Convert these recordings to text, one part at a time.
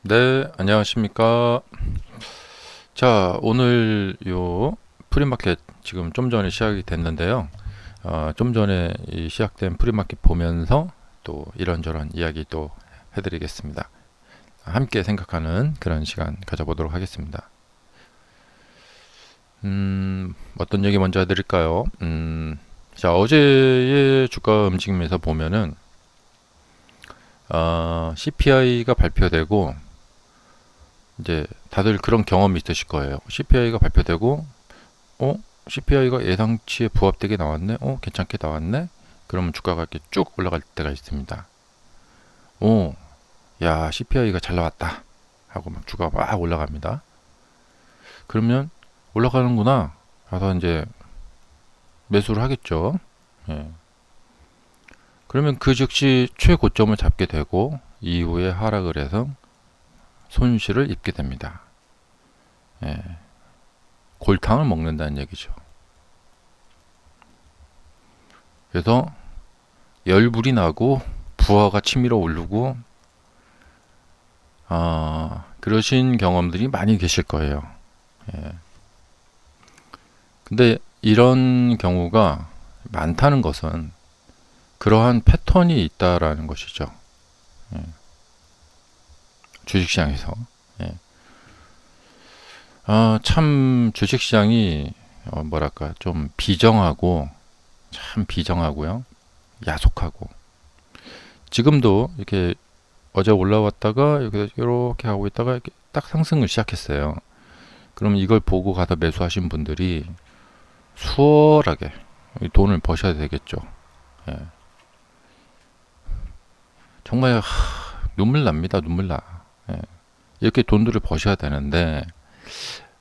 네, 안녕하십니까. 자, 오늘 요 프리마켓 지금 좀 전에 시작이 됐는데요. 좀 전에 이 시작된 프리마켓 보면서 또 이런저런 이야기 또 해드리겠습니다. 함께 생각하는 그런 시간 가져보도록 하겠습니다. 어떤 얘기 먼저 해드릴까요? 자, 어제의 주가 움직임에서 보면은 CPI가 발표되고 이제 다들 그런 경험이 있으실 거예요. CPI가 발표되고 CPI가 예상치에 부합되게 나왔네. 괜찮게 나왔네. 그러면 주가가 이렇게 쭉 올라갈 때가 있습니다. 오, 야, CPI가 잘 나왔다. 하고 막 주가가 막 올라갑니다. 그러면 올라가는구나. 가서 이제 매수를 하겠죠. 예. 그러면 그 즉시 최고점을 잡게 되고 이후에 하락을 해서 손실을 입게 됩니다. 예. 골탕을 먹는다는 얘기죠. 그래서 열불이 나고 부하가 치밀어 오르고 그러신 경험들이 많이 계실 거예요. 예. 근데 이런 경우가 많다는 것은 그러한 패턴이 있다라는 것이죠. 예. 주식시장에서. 예. 참 주식시장이 뭐랄까 좀 비정하고 참 비정하고요. 야속하고 지금도 이렇게 어제 올라왔다가 이렇게 하고 있다가 이렇게 딱 상승을 시작했어요. 그러면 이걸 보고 가서 매수하신 분들이 수월하게 돈을 버셔야 되겠죠. 예. 정말 눈물 납니다. 눈물 나. 예. 이렇게 돈들을 버셔야 되는데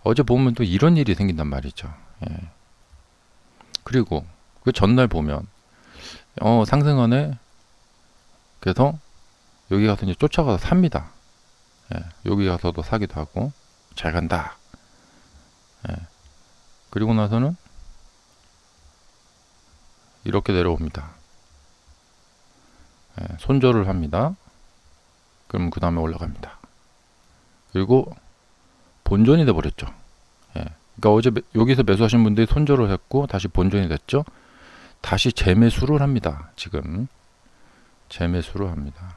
어제 보면 또 이런 일이 생긴단 말이죠. 예. 그리고 그 전날 보면 상승하네. 그래서 여기 가서 이제 쫓아가서 삽니다. 예. 여기 가서도 사기도 하고 잘 간다. 예. 그리고 나서는 이렇게 내려옵니다. 예. 손절을 합니다. 그럼 그 다음에 올라갑니다. 그리고 본전이 돼버렸죠. 예. 그러니까 어제 여기서 매수하신 분들이 손절을 했고 다시 본전이 됐죠. 다시 재매수를 합니다. 지금 재매수를 합니다.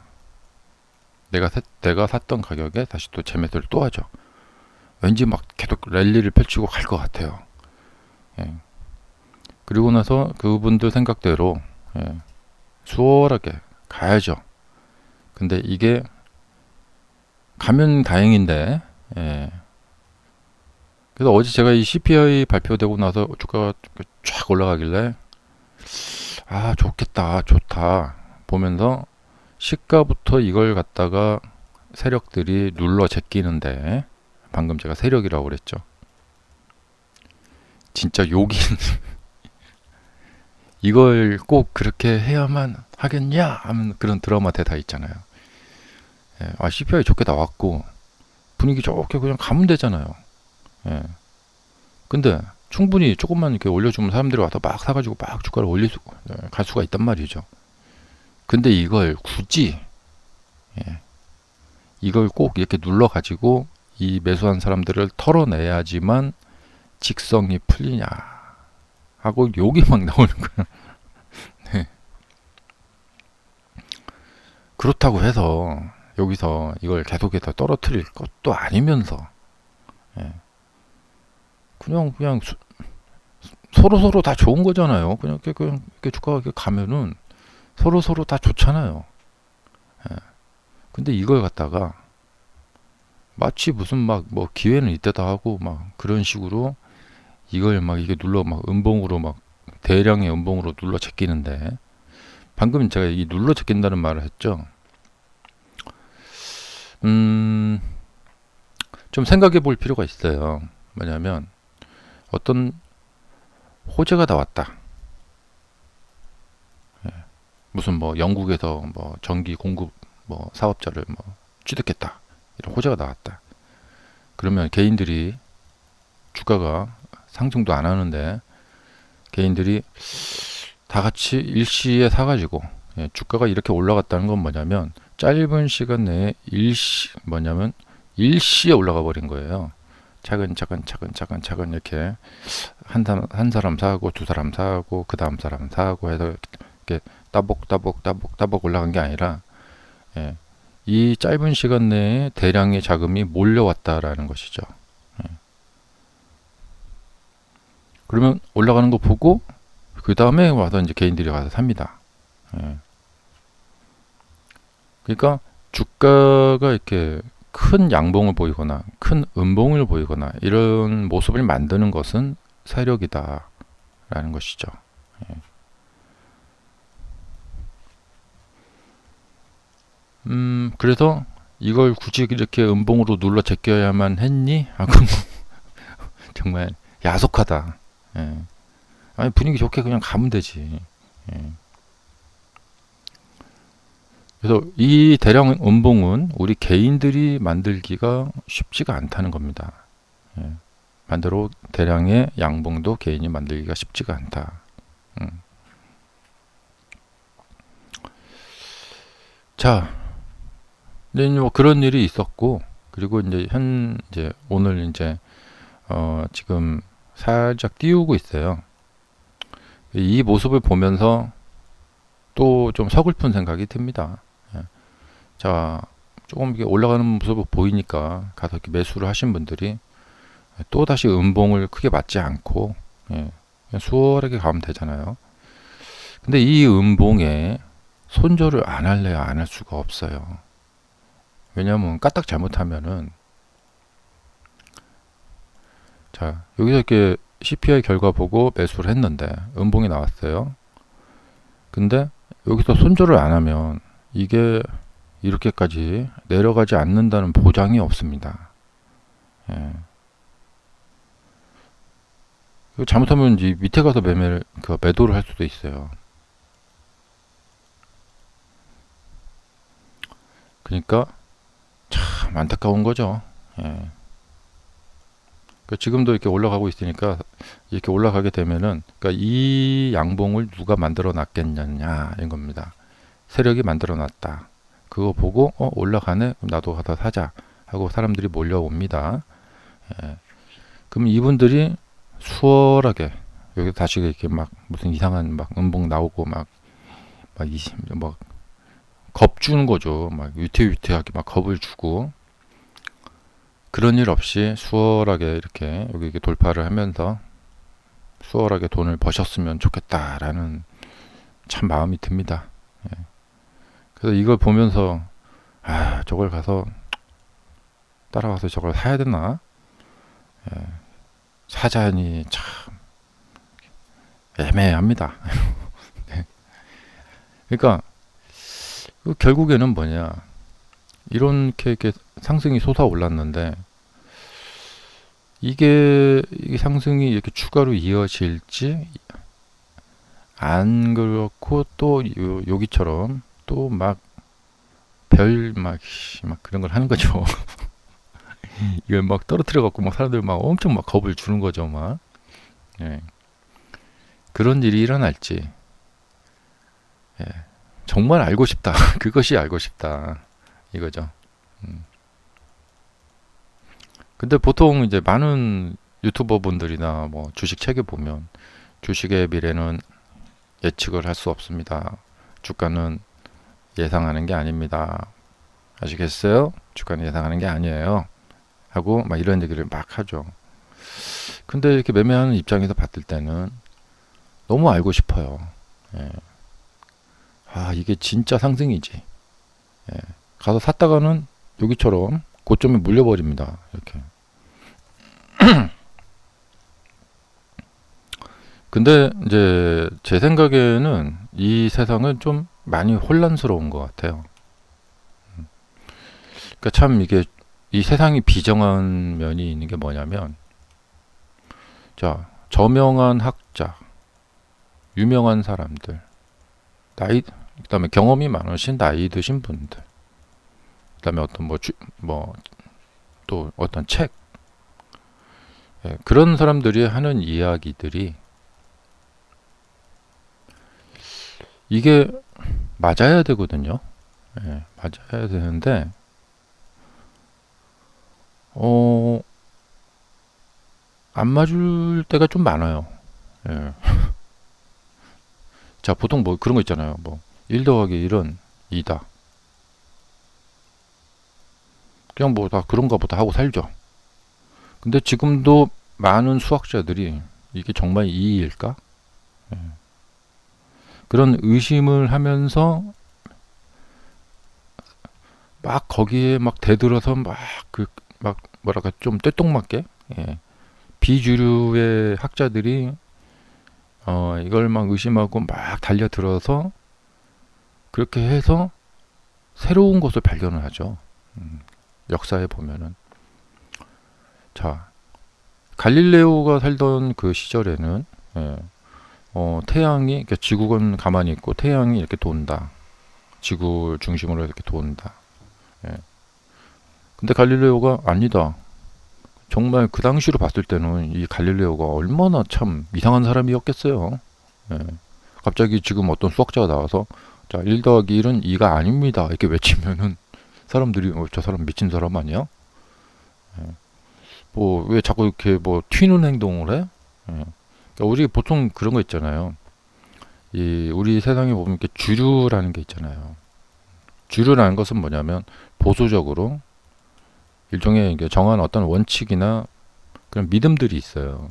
내가 샀던 가격에 다시 또 재매수를 또 하죠. 왠지 막 계속 랠리를 펼치고 갈 것 같아요. 예. 그리고 나서 그분들 생각대로 예. 수월하게 가야죠. 근데 이게 가면 다행인데 예. 그래서 어제 제가 이 CPI 발표되고 나서 주가가 쫙 올라가길래 좋겠다 좋다 보면서 시가부터 이걸 갖다가 세력들이 눌러 제끼는데 방금 제가 세력이라고 그랬죠. 진짜 욕인 이걸 꼭 그렇게 해야만 하겠냐 하면 그런 드라마 대사 있잖아요. 예, CPI 좋게 나왔고 분위기 좋게 그냥 가면 되잖아요. 예. 근데 충분히 조금만 이렇게 올려주면 사람들이 와서 막 사가지고 막 주가를 갈 수가 있단 말이죠. 근데 이걸 굳이 예, 이걸 꼭 이렇게 눌러가지고 이 매수한 사람들을 털어내야지만 직성이 풀리냐 하고 욕이 막 나오는 거예요. 네. 그렇다고 해서 여기서 이걸 계속해서 떨어뜨릴 것도 아니면서 예, 그냥 서로 다 좋은 거잖아요. 그냥 이렇게 주가가 이렇게 가면은 서로 다 좋잖아요. 예. 근데 이걸 갖다가 마치 무슨 막 뭐 기회는 이때다 하고 막 그런 식으로 이걸 막 이게 눌러 막 음봉으로 막 대량의 음봉으로 눌러 제끼는데 방금 제가 이 눌러 제낀다는 말을 했죠. 좀 생각해 볼 필요가 있어요. 뭐냐면 어떤 호재가 나왔다. 예. 무슨 뭐 영국에서 뭐 전기 공급 뭐 사업자를 뭐 취득했다. 이런 호재가 나왔다. 그러면 개인들이 주가가 상승도 안 하는데 개인들이 다 같이 일시에 사가지고 예, 주가가 이렇게 올라갔다는 건 뭐냐면 짧은 시간 내에 일시에 올라가 버린 거예요. 차근 이렇게 한 사람 사고 두 사람 사고 그 다음 사람 사고 해서 이렇게 따복 올라간 게 아니라, 예, 이 짧은 시간 내에 대량의 자금이 몰려왔다라는 것이죠. 예. 그러면 올라가는 거 보고 그 다음에 와서 이제 개인들이 가서 삽니다. 예. 그러니까 주가가 이렇게 큰 양봉을 보이거나 큰 음봉을 보이거나 이런 모습을 만드는 것은 세력이다라는 것이죠. 예. 그래서 이걸 굳이 이렇게 음봉으로 눌러 제껴야만 했니? 하고 정말 야속하다. 예. 아니 분위기 좋게 그냥 가면 되지. 예. 그래서 이 대량 음봉은 우리 개인들이 만들기가 쉽지가 않다는 겁니다. 예. 반대로 대량의 양봉도 개인이 만들기가 쉽지가 않다. 음. 자, 이제 뭐 그런 일이 있었고, 그리고 이제 오늘 이제 지금 살짝 띄우고 있어요. 이 모습을 보면서 또 좀 서글픈 생각이 듭니다. 예. 자, 조금 이렇게 올라가는 모습을 보이니까 가서 이렇게 매수를 하신 분들이 또 다시 음봉을 크게 맞지 않고, 예, 그냥 수월하게 가면 되잖아요. 근데 이 음봉에 손절을 안 할래야 안 할 수가 없어요. 왜냐하면 까딱 잘못하면은, 자, 여기서 이렇게 CPI 결과 보고 매수를 했는데 음봉이 나왔어요. 근데 여기서 손절을 안 하면 이게 이렇게까지 내려가지 않는다는 보장이 없습니다. 예. 잘못하면 이제 밑에 가서 매도를 할 수도 있어요. 그러니까 참 안타까운 거죠. 예. 지금도 이렇게 올라가고 있으니까 이렇게 올라가게 되면은, 그러니까 이 양봉을 누가 만들어 놨겠느냐 이런 겁니다. 세력이 만들어 놨다. 그거 보고 올라가네, 그럼 나도 가서 사자 하고 사람들이 몰려옵니다. 예. 그럼 이분들이 수월하게 여기 다시 이렇게 막 무슨 이상한 막 음봉 나오고 막 겁 주는 거죠. 막 위태위태하게 막 겁을 주고, 그런 일 없이 수월하게 이렇게 여기 돌파를 하면서 수월하게 돈을 버셨으면 좋겠다라는 참 마음이 듭니다. 예. 그래서 이걸 보면서 저걸 가서 따라가서 저걸 사야 되나? 예. 사자니 참 애매합니다. 네. 그러니까 결국에는 뭐냐, 이렇게 상승이 솟아올랐는데 이게 상승이 이렇게 추가로 이어질지, 안 그렇고 또 여기처럼 또 막 그런 걸 하는 거죠. 이걸 막 떨어뜨려 갖고 막 사람들 막 엄청 막 겁을 주는 거죠, 막. 예. 그런 일이 일어날지, 예, 정말 알고 싶다. 그것이 알고 싶다 이거죠. 근데 보통 이제 많은 유튜버 분들이나 뭐 주식 책에 보면 주식의 미래는 예측을 할 수 없습니다. 주가는 예상하는 게 아닙니다. 아시겠어요? 주가는 예상하는 게 아니에요. 하고 막 이런 얘기를 막 하죠. 근데 이렇게 매매하는 입장에서 봤을 때는 너무 알고 싶어요. 예. 이게 진짜 상승이지. 예. 가서 샀다가는 여기처럼 고점에 물려버립니다. 이렇게. 근데 이제 제 생각에는 이 세상은 좀 많이 혼란스러운 것 같아요. 그러니까 참 이게 이 세상이 비정한 면이 있는 게 뭐냐면, 자, 저명한 학자, 유명한 사람들, 그다음에 경험이 많으신 나이 드신 분들, 그다음에 어떤 또 어떤 책, 예, 그런 사람들이 하는 이야기들이 이게 맞아야 되거든요. 예, 맞아야 되는데 어, 안 맞을 때가 좀 많아요. 예. 자, 보통 뭐 그런 거 있잖아요. 뭐 1 더하기 1은 2다. 그냥 뭐 다 그런가 보다 하고 살죠. 근데 지금도 많은 수학자들이 이게 정말 2일까? 그런 의심을 하면서 막 거기에 막 대들어서 막 막 뭐랄까 좀 떼똥맞게 예. 비주류의 학자들이 이걸 막 의심하고 막 달려들어서 그렇게 해서 새로운 것을 발견을 하죠. 음, 역사에 보면은 자 갈릴레오가 살던 그 시절에는 예, 태양이 그러니까 지구는 가만히 있고 태양이 이렇게 돈다. 지구 중심으로 이렇게 돈다. 예. 근데 갈릴레오가 아니다. 정말 그 당시로 봤을 때는 이 갈릴레오가 얼마나 참 이상한 사람이었겠어요. 예. 갑자기 지금 어떤 수학자가 나와서 자, 1 더하기 1은 2가 아닙니다. 이렇게 외치면은 사람들이 저 사람 미친 사람 아니야? 예. 뭐 왜 자꾸 이렇게 뭐 튀는 행동을 해? 예. 그러니까 우리 보통 그런 거 있잖아요. 이 우리 세상에 보면 이렇게 주류라는 게 있잖아요. 주류라는 것은 뭐냐면 보수적으로 일종의 이게 정한 어떤 원칙이나 그런 믿음들이 있어요.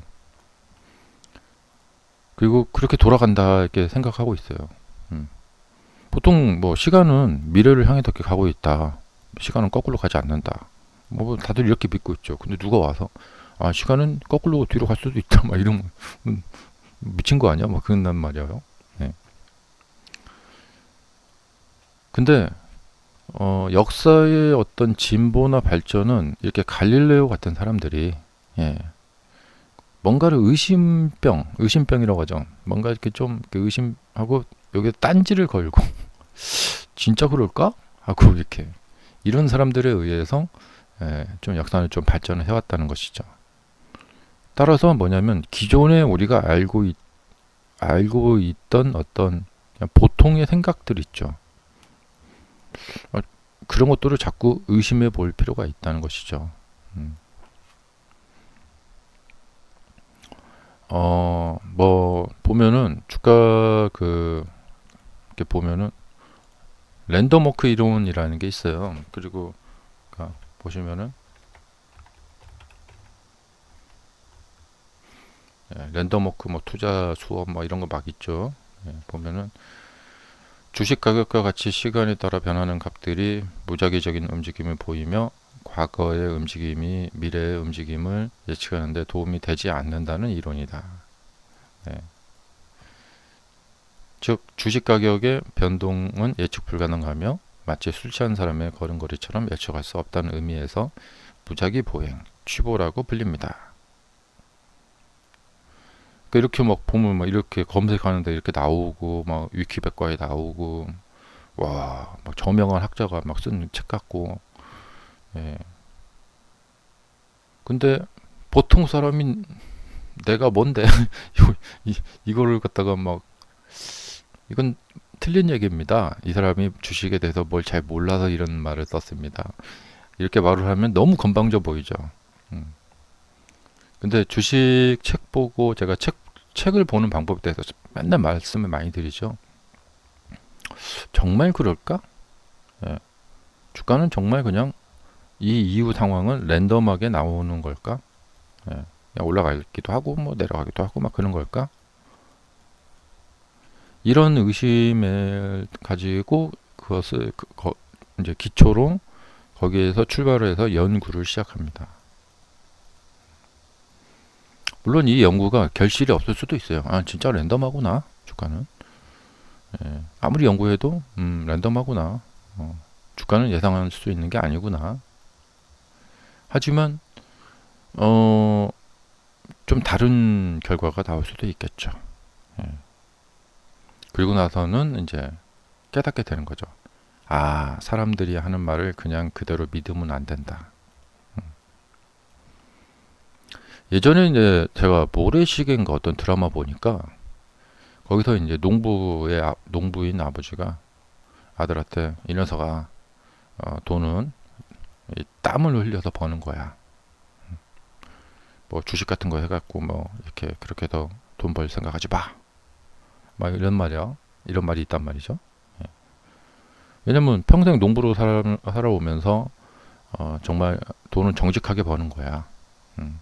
그리고 그렇게 돌아간다 이렇게 생각하고 있어요. 음. 보통 뭐 시간은 미래를 향해 이렇게 가고 있다. 시간은 거꾸로 가지 않는다. 뭐 다들 이렇게 믿고 있죠. 근데 누가 와서 아 시간은 거꾸로 뒤로 갈 수도 있다. 막 이러면 미친 거 아니야? 막 그런단 말이에요. 네. 근데 역사의 어떤 진보나 발전은 이렇게 갈릴레오 같은 사람들이 예, 뭔가를 의심병이라고 하죠. 뭔가 이렇게 좀 이렇게 의심하고 여기에 딴지를 걸고 진짜 그럴까? 하고 이렇게 이런 사람들에 의해서 좀 역사는 좀 발전을 해왔다는 것이죠. 따라서 뭐냐면 기존에 우리가 알고 있던 어떤 그냥 보통의 생각들 있죠. 어, 그런 것들을 자꾸 의심해 볼 필요가 있다는 것이죠. 음. 뭐 보면은 주가 이렇게 보면은 랜덤워크 이론이라는 게 있어요. 그리고 보시면은 랜덤워크 뭐 투자 수업 뭐 이런 거 막 있죠. 보면은 주식 가격과 같이 시간에 따라 변하는 값들이 무작위적인 움직임을 보이며 과거의 움직임이 미래의 움직임을 예측하는 데 도움이 되지 않는다는 이론이다. 네. 즉 주식 가격의 변동은 예측 불가능하며 마치 술 취한 사람의 걸음걸이처럼 예측할 수 없다는 의미에서 무작위 보행, 취보라고 불립니다. 그러니까 이렇게 막 보면 막 이렇게 검색하는데 이렇게 나오고 막 위키백과에 나오고 와, 막 저명한 학자가 막 쓴 책 같고 예. 근데 보통 사람인 내가 뭔데 이거를 갖다가 막 이건 틀린 얘기입니다. 이 사람이 주식에 대해서 뭘 잘 몰라서 이런 말을 썼습니다. 이렇게 말을 하면 너무 건방져 보이죠. 음. 근데 주식 책 보고 제가 책을 보는 방법에 대해서 맨날 말씀을 많이 드리죠. 정말 그럴까? 예. 주가는 정말 그냥 이 이후 상황은 랜덤하게 나오는 걸까? 예. 그냥 올라가기도 하고 뭐 내려가기도 하고 막 그런 걸까? 이런 의심을 가지고 그것을 이제 기초로 거기에서 출발을 해서 연구를 시작합니다. 물론 이 연구가 결실이 없을 수도 있어요. 아 진짜 랜덤하구나 주가는. 예. 아무리 연구해도 랜덤하구나. 주가는 예상할 수 있는 게 아니구나. 하지만 좀 다른 결과가 나올 수도 있겠죠. 예. 그리고 나서는 이제 깨닫게 되는 거죠. 아, 사람들이 하는 말을 그냥 그대로 믿으면 안 된다. 예전에 이제 제가 모래시계인가 어떤 드라마 보니까 거기서 이제 농부인 아버지가 아들한테 이 녀석아, 돈은 이 땀을 흘려서 버는 거야. 뭐 주식 같은 거 해갖고 뭐 이렇게 그렇게 해서 돈 벌 생각하지 마. 막 이런 말이야. 이런 말이 있단 말이죠. 예. 왜냐면 평생 농부로 살아오면서 정말 돈은 정직하게 버는 거야. 음.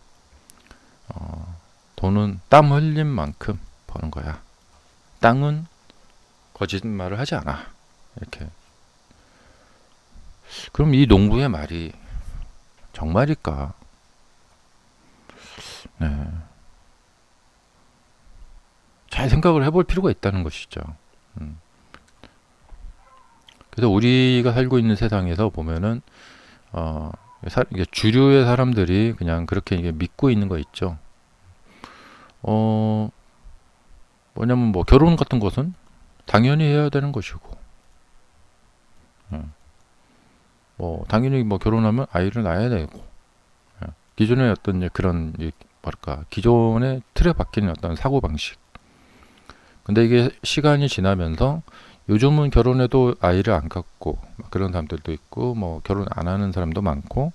돈은 땀 흘린 만큼 버는 거야. 땅은 거짓말을 하지 않아. 이렇게. 그럼 이 농부의 말이 정말일까? 네. 잘 생각을 해볼 필요가 있다는 것이죠. 음. 그래서 우리가 살고 있는 세상에서 보면은 이게 주류의 사람들이 그냥 그렇게 이게 믿고 있는 거 있죠. 어, 뭐냐면 뭐 결혼 같은 것은 당연히 해야 되는 것이고, 뭐 당연히 뭐 결혼하면 아이를 낳아야 되고, 기존의 어떤 이제 그런 뭐랄까 기존의 틀에 박히는 어떤 사고 방식. 근데 이게 시간이 지나면서 요즘은 결혼해도 아이를 안 갖고 그런 사람들도 있고, 뭐 결혼 안 하는 사람도 많고,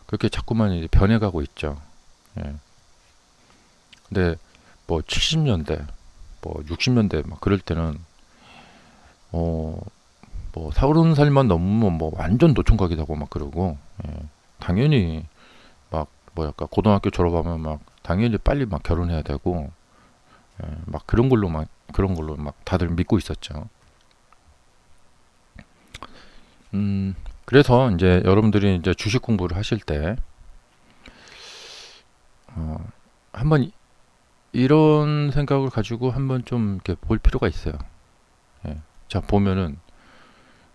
그렇게 자꾸만 이제 변해가고 있죠. 예. 근데 뭐 70년대, 뭐 60년대 막 그럴 때는 뭐 40살만 넘으면 뭐 완전 노총각이라고 막 그러고, 예. 당연히 막 뭐랄까 고등학교 졸업하면 막 당연히 빨리 막 결혼해야 되고, 예. 막 그런 걸로 막 다들 믿고 있었죠. 그래서 이제 여러분들이 이제 주식 공부를 하실 때 한번 이런 생각을 가지고 한번 좀 이렇게 볼 필요가 있어요. 예. 자, 보면은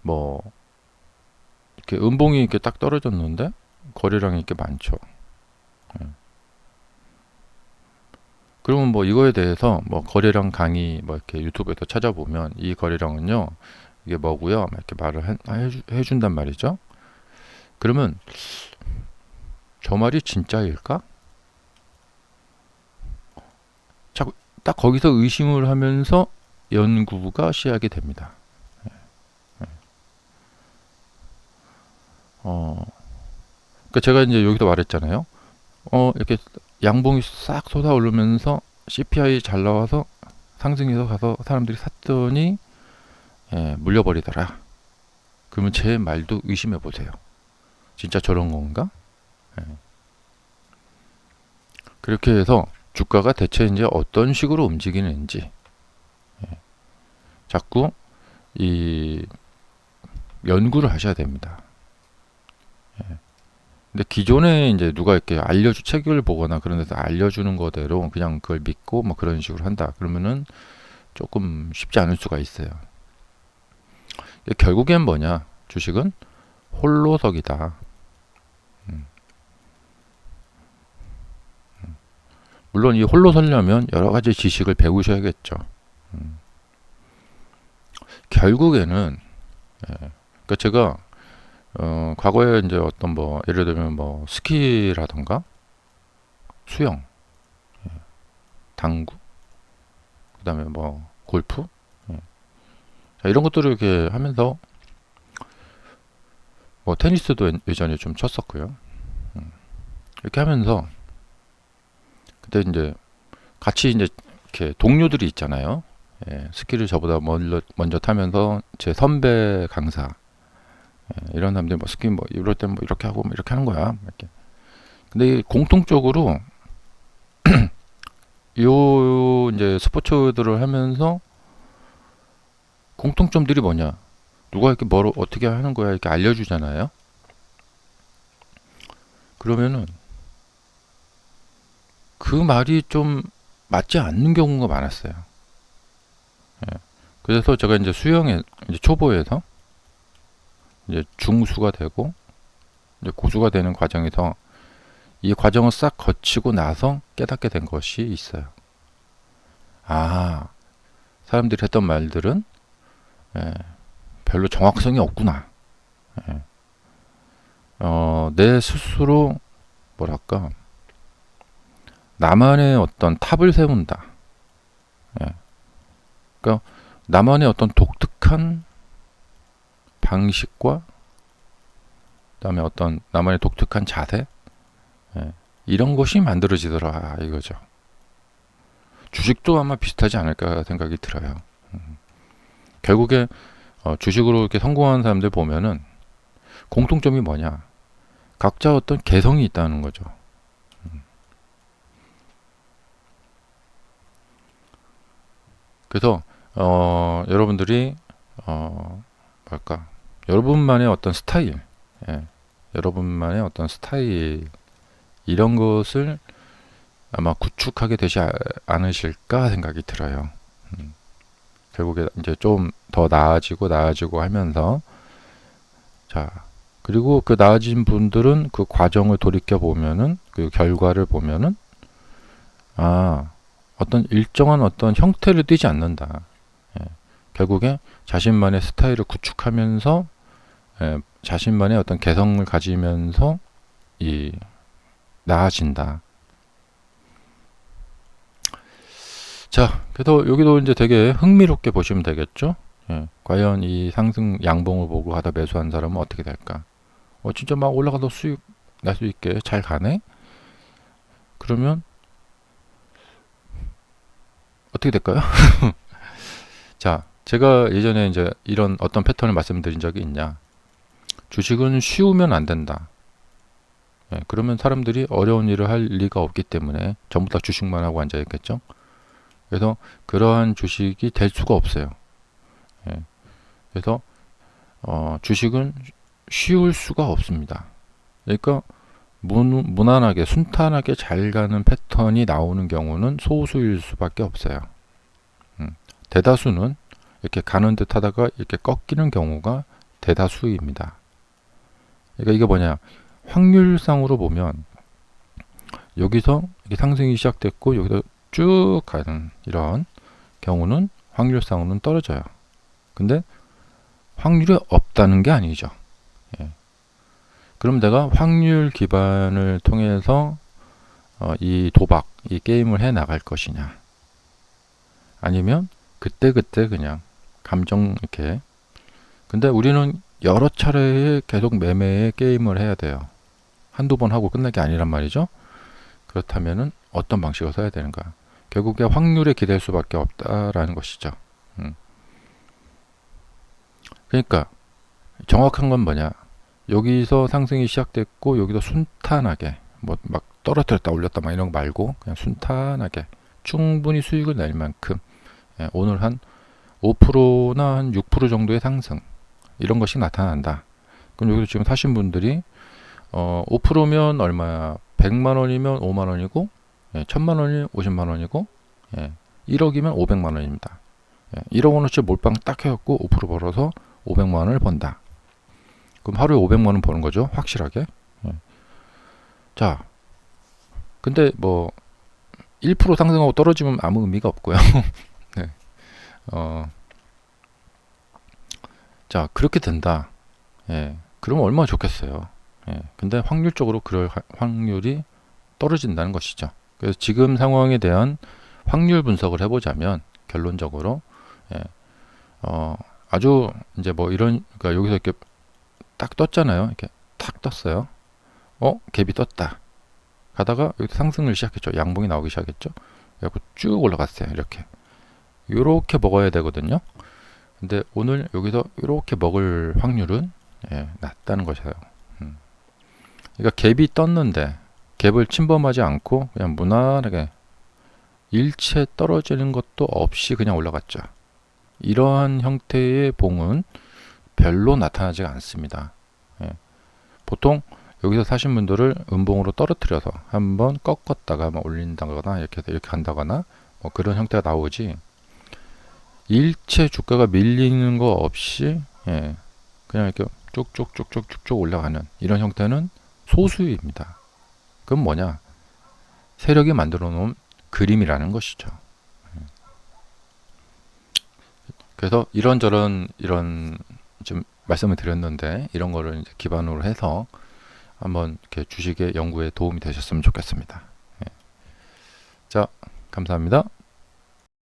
뭐 이렇게 음봉이 이렇게 딱 떨어졌는데 거래량이 이렇게 많죠. 예. 그러면 뭐 이거에 대해서 뭐 거래량 강의 뭐 이렇게 유튜브에서 찾아보면 이 거래량은요 이게 뭐고요, 막 이렇게 말을 해준단 말이죠. 그러면 저 말이 진짜일까? 자꾸 딱 거기서 의심을 하면서 연구가 시작이 됩니다. 그러니까 제가 이제 여기서 말했잖아요. 이렇게 양봉이 싹 솟아오르면서 CPI 잘 나와서 상승해서 가서 사람들이 샀더니 물려버리더라. 그러면 제 말도 의심해 보세요. 진짜 저런 건가? 예. 그렇게 해서 주가가 대체 이제 어떤 식으로 움직이는지 자꾸 이 연구를 하셔야 됩니다. 근데 기존에 이제 누가 이렇게 책을 보거나 그런 데서 알려주는 거대로 그냥 그걸 믿고 뭐 그런 식으로 한다. 그러면은 조금 쉽지 않을 수가 있어요. 결국엔 뭐냐? 주식은 홀로서기다. 물론 이 홀로 서려면 여러 가지 지식을 배우셔야겠죠. 결국에는 그러니까 제가 과거에 이제 어떤 뭐 예를 들면 뭐 스키라던가 수영, 당구, 그다음에 뭐 골프, 자, 이런 것들을 이렇게 하면서 뭐 테니스도 예전에 좀 쳤었고요. 이렇게 하면서 그때 이제 같이 이제 이렇게 동료들이 있잖아요. 스키를 저보다 먼저 타면서 제 선배 강사, 이런 사람들 뭐 스키 뭐 이럴 때 뭐 이렇게 하고 뭐 이렇게 하는 거야. 이렇게. 근데 공통적으로 요 이제 스포츠들을 하면서 공통점들이 뭐냐? 누가 이렇게 뭘 어떻게 하는 거야 이렇게 알려주잖아요. 그러면은 그 말이 좀 맞지 않는 경우가 많았어요. 그래서 제가 이제 수영에 이제 초보에서 이제 중수가 되고 이제 고수가 되는 과정에서 이 과정을 싹 거치고 나서 깨닫게 된 것이 있어요. 아, 사람들이 했던 말들은 별로 정확성이 없구나. 내 스스로 뭐랄까 나만의 어떤 탑을 세운다. 그러니까 나만의 어떤 독특한 방식과 그다음에 어떤 나만의 독특한 자세, 예, 이런 것이 만들어지더라 이거죠. 주식도 아마 비슷하지 않을까 생각이 들어요. 결국에 주식으로 이렇게 성공하는 사람들 보면은 공통점이 뭐냐? 각자 어떤 개성이 있다는 거죠. 그래서 여러분들이 뭐랄까, 여러분만의 어떤 스타일, 예, 여러분만의 어떤 스타일 이런 것을 아마 구축하게 되지 않으실까 생각이 들어요. 결국에 이제 좀 더 나아지고 하면서, 자, 그리고 그 나아진 분들은 그 과정을 돌이켜 보면은, 그 결과를 보면은, 아, 어떤 일정한 어떤 형태를 띠지 않는다. 예, 결국에 자신만의 스타일을 구축하면서, 예, 자신만의 어떤 개성을 가지면서 나아진다. 자, 그래서 여기도 이제 되게 흥미롭게 보시면 되겠죠. 예, 과연 이 상승 양봉을 보고 하다 매수한 사람은 어떻게 될까? 진짜 막 올라가도 수익 날 수 있게 잘 가네? 그러면 어떻게 될까요? 자, 제가 예전에 이제 이런 어떤 패턴을 말씀드린 적이 있냐? 주식은 쉬우면 안 된다. 예, 그러면 사람들이 어려운 일을 할 리가 없기 때문에 전부 다 주식만 하고 앉아 있겠죠. 그래서 그러한 주식이 될 수가 없어요. 예, 그래서 주식은 쉬울 수가 없습니다. 그러니까 무난하게 순탄하게 잘 가는 패턴이 나오는 경우는 소수일 수밖에 없어요. 대다수는 이렇게 가는 듯 하다가 이렇게 꺾이는 경우가 대다수입니다. 그러니까 이게 뭐냐, 확률상으로 보면 여기서 이렇게 상승이 시작됐고 여기서 쭉 가는 이런 경우는 확률상으로는 떨어져요. 근데 확률이 없다는 게 아니죠. 예. 그럼 내가 확률 기반을 통해서 이 도박, 이 게임을 해 나갈 것이냐, 아니면 그때그때 그냥 감정 이렇게. 근데 우리는 여러 차례에 계속 매매의 게임을 해야 돼요. 한두 번 하고 끝날 게 아니란 말이죠. 그렇다면은 어떤 방식을 써야 되는가? 결국에 확률에 기댈 수밖에 없다라는 것이죠. 그러니까 정확한 건 뭐냐? 여기서 상승이 시작됐고 여기서 순탄하게 뭐 막 떨어뜨렸다 올렸다 막 이런 거 말고 그냥 순탄하게 충분히 수익을 낼 만큼, 예, 오늘 한 5%나 한 6% 정도의 상승 이런 것이 나타난다. 그럼 여기서 지금 사신 분들이 5%면 얼마야? 100만 원이면 5만 원이고, 예, 1000만 원이면 50만 원이고, 예, 1억이면 500만 원입니다. 예, 1억 원어치 몰빵 딱 해갖고 5% 벌어서 500만 원을 번다. 그럼 하루에 500만 원 버는 거죠, 확실하게. 예. 자, 근데 뭐 1% 상승하고 떨어지면 아무 의미가 없고요. 네. 자, 그렇게 된다. 예, 그러면 얼마나 좋겠어요. 예, 근데 확률적으로 그럴 확률이 떨어진다는 것이죠. 그래서 지금 상황에 대한 확률 분석을 해보자면 결론적으로, 예, 아주 이제 뭐 이런, 그러니까 여기서 이렇게 딱 떴잖아요. 이렇게 탁 떴어요. 갭이 떴다. 가다가 여기 상승을 시작했죠. 양봉이 나오기 시작했죠. 그래서 쭉 올라갔어요. 이렇게 먹어야 되거든요. 근데 오늘 여기서 이렇게 먹을 확률은, 예, 낮다는 것이에요. 그러니까 갭이 떴는데 갭을 침범하지 않고 그냥 무난하게 일체 떨어지는 것도 없이 그냥 올라갔죠. 이러한 형태의 봉은 별로 나타나지 않습니다. 예. 보통 여기서 사신 분들을 음봉으로 떨어뜨려서 한번 꺾었다가 막 올린다거나 이렇게 간다거나 뭐 그런 형태가 나오지, 일체 주가가 밀리는 거 없이, 예, 그냥 이렇게 쭉쭉쭉쭉쭉 올라가는 이런 형태는 소수입니다. 그건 뭐냐? 세력이 만들어 놓은 그림이라는 것이죠. 그래서 이런저런 이런 좀 말씀을 드렸는데 이런 거를 이제 기반으로 해서 한번 이렇게 주식의 연구에 도움이 되셨으면 좋겠습니다. 자, 감사합니다.